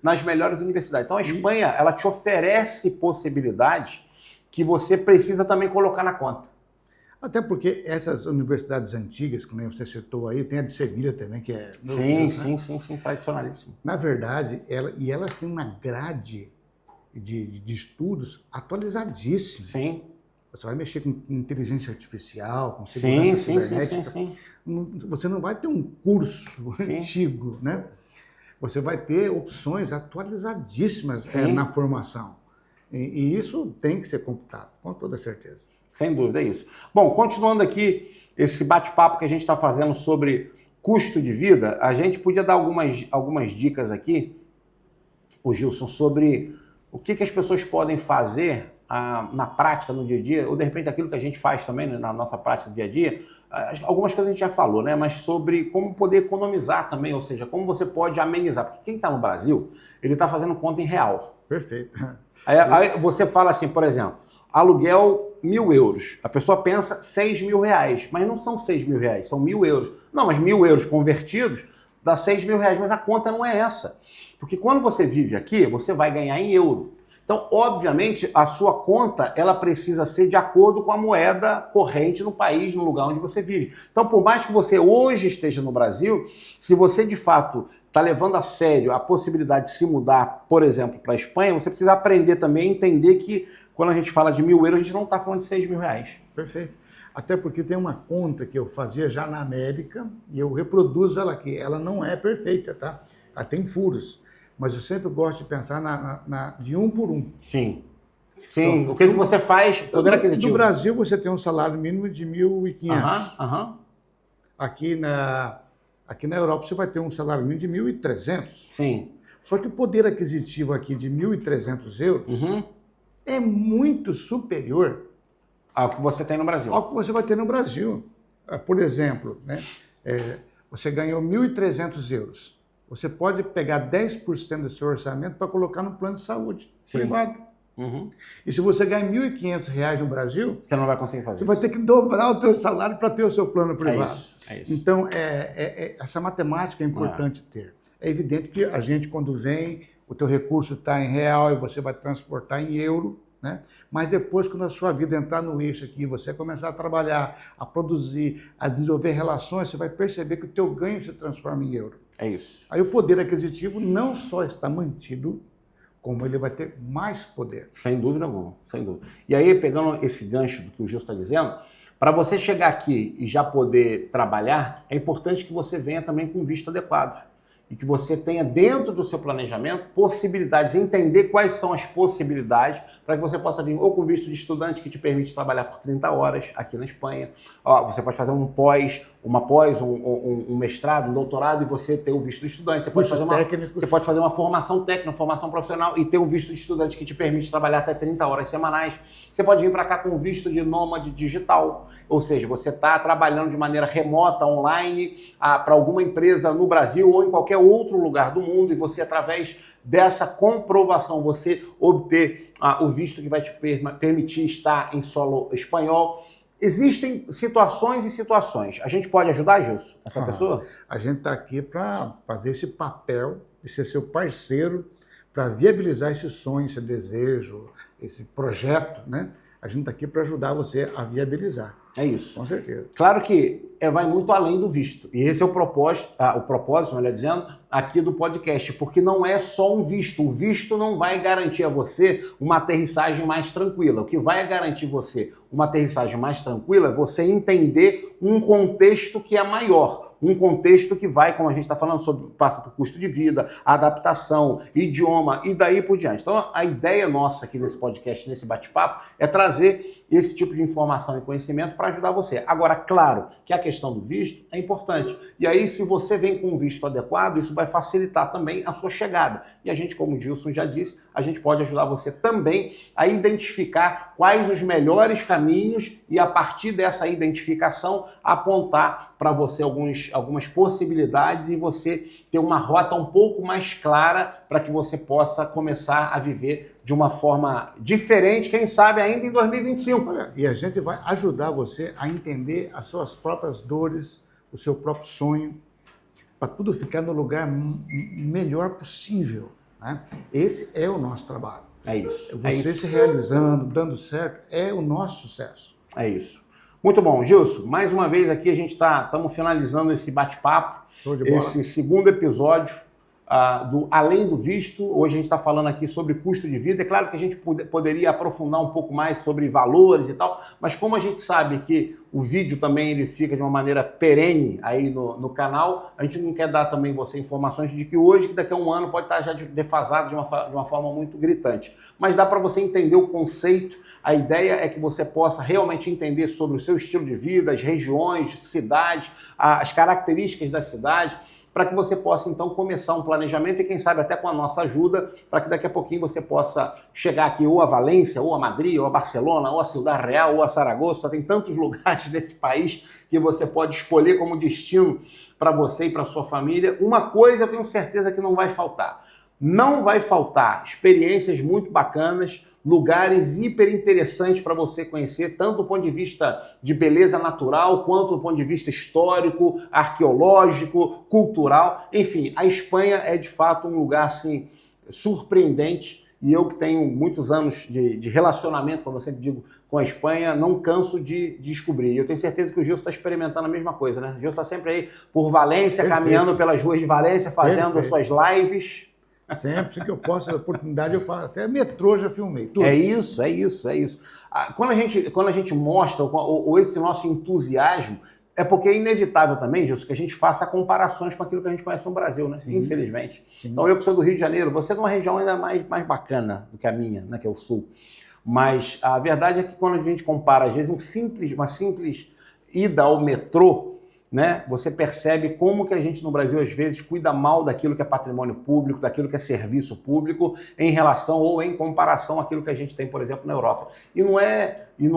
nas melhores universidades. Então a Espanha, ela te oferece possibilidades que você precisa também colocar na conta. Até porque essas universidades antigas, como você citou aí, tem a de Sevilha também, que é... Sim, tradicionalíssimo. Na verdade, elas têm uma grade de estudos atualizadíssima. Sim. Você vai mexer com inteligência artificial, com segurança cibernética. Sim. Você não vai ter um curso antigo, né? Você vai ter opções atualizadíssimas na formação. E isso tem que ser computado, com toda certeza. Sem dúvida, é isso. Bom, continuando aqui esse bate-papo que a gente está fazendo sobre custo de vida, a gente podia dar algumas dicas aqui, o Gilson, sobre o que as pessoas podem fazer na prática, no dia a dia, ou de repente aquilo que a gente faz também, né, na nossa prática do dia a dia, algumas coisas a gente já falou, né? Mas sobre como poder economizar também, ou seja, como você pode amenizar. Porque quem está no Brasil, ele está fazendo conta em real. Perfeito. Aí você fala assim, por exemplo, aluguel 1.000 euros. A pessoa pensa 6.000 reais, mas não são 6.000 reais, são 1.000 euros. Não, mas 1.000 euros convertidos dá 6.000 reais, mas a conta não é essa. Porque quando você vive aqui, você vai ganhar em euro. Então, obviamente, a sua conta ela precisa ser de acordo com a moeda corrente no país, no lugar onde você vive. Então, por mais que você hoje esteja no Brasil, se você de fato está levando a sério a possibilidade de se mudar, por exemplo, para a Espanha, você precisa aprender também a entender que quando a gente fala de 1.000 euros, a gente não está falando de 6.000 reais. Perfeito. Até porque tem uma conta que eu fazia já na América e eu reproduzo ela aqui. Ela não é perfeita, tá? Ela tem furos. Mas eu sempre gosto de pensar de um por um. Sim. Sim. Então, o que você faz? Poder aquisitivo. No Brasil, você tem um salário mínimo de 1.500. Aqui na Europa, você vai ter um salário mínimo de 1.300. Sim. Só que o poder aquisitivo aqui de 1.300 euros é muito superior ao que você tem no Brasil. Ao que você vai ter no Brasil. Por exemplo, né, você ganhou 1.300 euros. Você pode pegar 10% do seu orçamento para colocar no plano de saúde privado. E se você ganha R$1.500 no Brasil, você não vai conseguir fazer isso. Você vai ter que dobrar o seu salário para ter o seu plano privado. É isso. Então, essa matemática é importante ter. É evidente que a gente, quando vem, o teu recurso está em real e você vai transportar em euro, né? Mas depois, quando a sua vida entrar no eixo aqui, você começar a trabalhar, a produzir, a desenvolver relações, você vai perceber que o teu ganho se transforma em euro. É isso. Aí o poder aquisitivo não só está mantido, como ele vai ter mais poder. Sem dúvida alguma, sem dúvida. E aí, pegando esse gancho do que o Gil está dizendo, para você chegar aqui e já poder trabalhar, é importante que você venha também com visto adequado. E que você tenha dentro do seu planejamento possibilidades, entender quais são as possibilidades para que você possa vir ou com visto de estudante que te permite trabalhar por 30 horas aqui na Espanha. Você pode fazer um mestrado, um doutorado e você ter o visto de estudante. Você pode fazer uma formação técnica, uma formação profissional e ter um visto de estudante que te permite trabalhar até 30 horas semanais. Você pode vir para cá com visto de nômade digital, ou seja, você está trabalhando de maneira remota, online, para alguma empresa no Brasil ou em qualquer outro lugar do mundo e você, através dessa comprovação, você obter o visto que vai te permitir estar em solo espanhol. Existem situações e situações. A gente pode ajudar, Gilson, essa pessoa? A gente está aqui para fazer esse papel de ser seu parceiro para viabilizar esse sonho, esse desejo, esse projeto, né? A gente está aqui para ajudar você a viabilizar. É isso. Com certeza. Claro que vai muito além do visto. E esse é o propósito, melhor dizendo, aqui do podcast, porque não é só um visto. O visto não vai garantir a você uma aterrissagem mais tranquila. O que vai garantir você uma aterrissagem mais tranquila é você entender um contexto que é maior. Um contexto que vai, como a gente está falando, passa por custo de vida, adaptação, idioma e daí por diante. Então, a ideia nossa aqui nesse podcast, nesse bate-papo, é trazer esse tipo de informação e conhecimento para ajudar você. Agora, claro que a questão do visto é importante. E aí, se você vem com um visto adequado, isso vai facilitar também a sua chegada. E a gente, como o Gilson já disse, a gente pode ajudar você também a identificar quais os melhores caminhos e, a partir dessa identificação, apontar para você algumas possibilidades e você ter uma rota um pouco mais clara para que você possa começar a viver de uma forma diferente, quem sabe ainda em 2025. Olha, e a gente vai ajudar você a entender as suas próprias dores, o seu próprio sonho, para tudo ficar no lugar melhor possível, né? Esse é o nosso trabalho. É isso. Você se realizando, dando certo, é o nosso sucesso. É isso. Muito bom, Gilson. Mais uma vez aqui a gente estamos finalizando esse bate-papo, esse segundo episódio do Além do Visto. Hoje a gente está falando aqui sobre custo de vida. É claro que a gente poderia aprofundar um pouco mais sobre valores e tal, mas como a gente sabe que o vídeo também ele fica de uma maneira perene aí no canal, a gente não quer dar também você informações de que hoje, que daqui a um ano pode estar já defasado de uma forma muito gritante. Mas dá para você entender o conceito. A ideia é que você possa realmente entender sobre o seu estilo de vida, as regiões, cidades, as características da cidade, para que você possa então começar um planejamento e quem sabe até com a nossa ajuda, para que daqui a pouquinho você possa chegar aqui ou a Valência, ou a Madrid, ou a Barcelona, ou a Ciudad Real, ou a Saragoça. Tem tantos lugares nesse país que você pode escolher como destino para você e para sua família. Uma coisa eu tenho certeza que não vai faltar. Não vai faltar experiências muito bacanas, lugares hiper interessantes para você conhecer, tanto do ponto de vista de beleza natural, quanto do ponto de vista histórico, arqueológico, cultural. Enfim, a Espanha é de fato um lugar assim surpreendente. E eu que tenho muitos anos de relacionamento, como eu sempre digo, com a Espanha, não canso de descobrir. E eu tenho certeza que o Gilson está experimentando a mesma coisa, né? O Gilson está sempre aí por Valência, perfeito, caminhando pelas ruas de Valência, fazendo perfeito, as suas lives. Sempre que eu posso, a oportunidade eu faço. Até metrô já filmei. Tudo. É isso. Quando a gente mostra esse nosso entusiasmo, é porque é inevitável também, Gilson, que a gente faça comparações com aquilo que a gente conhece no Brasil, né? Sim. Infelizmente. Sim. Então, eu que sou do Rio de Janeiro, você é de uma região ainda mais bacana do que a minha, né? Que é o Sul. Mas a verdade é que quando a gente compara, às vezes, uma simples ida ao metrô, né? Você percebe como que a gente no Brasil, às vezes, cuida mal daquilo que é patrimônio público, daquilo que é serviço público, em relação ou em comparação àquilo que a gente tem, por exemplo, na Europa. E não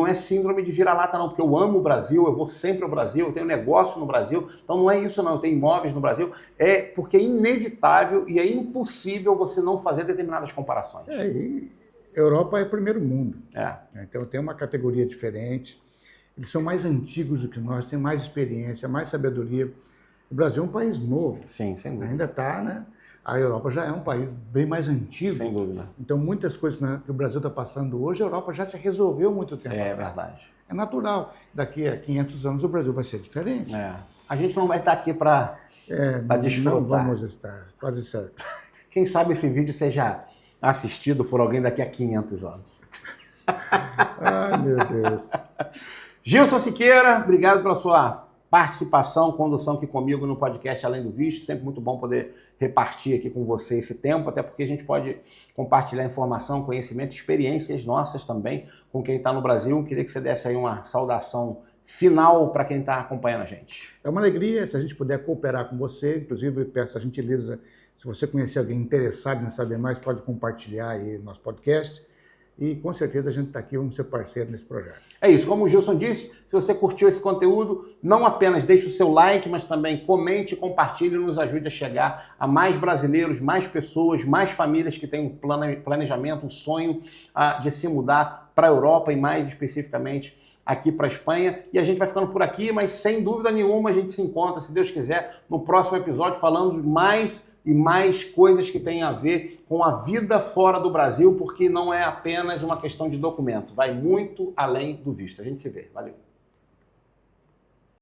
é síndrome de vira-lata, não, porque eu amo o Brasil, eu vou sempre ao Brasil, eu tenho negócio no Brasil, então não é isso não, eu tenho imóveis no Brasil, é porque é inevitável e é impossível você não fazer determinadas comparações. E Europa é primeiro mundo, É. Então tem uma categoria diferente, eles são mais antigos do que nós, têm mais experiência, mais sabedoria. O Brasil é um país novo. Sim, sem dúvida. Ainda está, né? A Europa já é um país bem mais antigo. Sem dúvida. Então, muitas coisas que o Brasil está passando hoje, a Europa já se resolveu há muito tempo atrás. É verdade. É natural. Daqui a 500 anos o Brasil vai ser diferente. A gente não vai estar aqui para desfrutar. Não vamos estar, quase certo. Quem sabe esse vídeo seja assistido por alguém daqui a 500 anos. Ai, meu Deus. Gilson Siqueira, obrigado pela sua participação, condução aqui comigo no podcast Além do Visto. Sempre muito bom poder repartir aqui com você esse tempo, até porque a gente pode compartilhar informação, conhecimento, experiências nossas também com quem está no Brasil. Queria que você desse aí uma saudação final para quem está acompanhando a gente. É uma alegria se a gente puder cooperar com você, inclusive peço a gentileza, se você conhecer alguém interessado em saber mais, pode compartilhar aí o nosso podcast. E com certeza a gente está aqui, vamos ser parceiro nesse projeto. É isso, como o Gilson disse, se você curtiu esse conteúdo, não apenas deixe o seu like, mas também comente, compartilhe e nos ajude a chegar a mais brasileiros, mais pessoas, mais famílias que têm um planejamento, um sonho de se mudar para a Europa e mais especificamente aqui para a Espanha. E a gente vai ficando por aqui, mas sem dúvida nenhuma a gente se encontra, se Deus quiser, no próximo episódio falando mais e mais coisas que têm a ver com a vida fora do Brasil, porque não é apenas uma questão de documento, vai muito além do visto. A gente se vê. Valeu!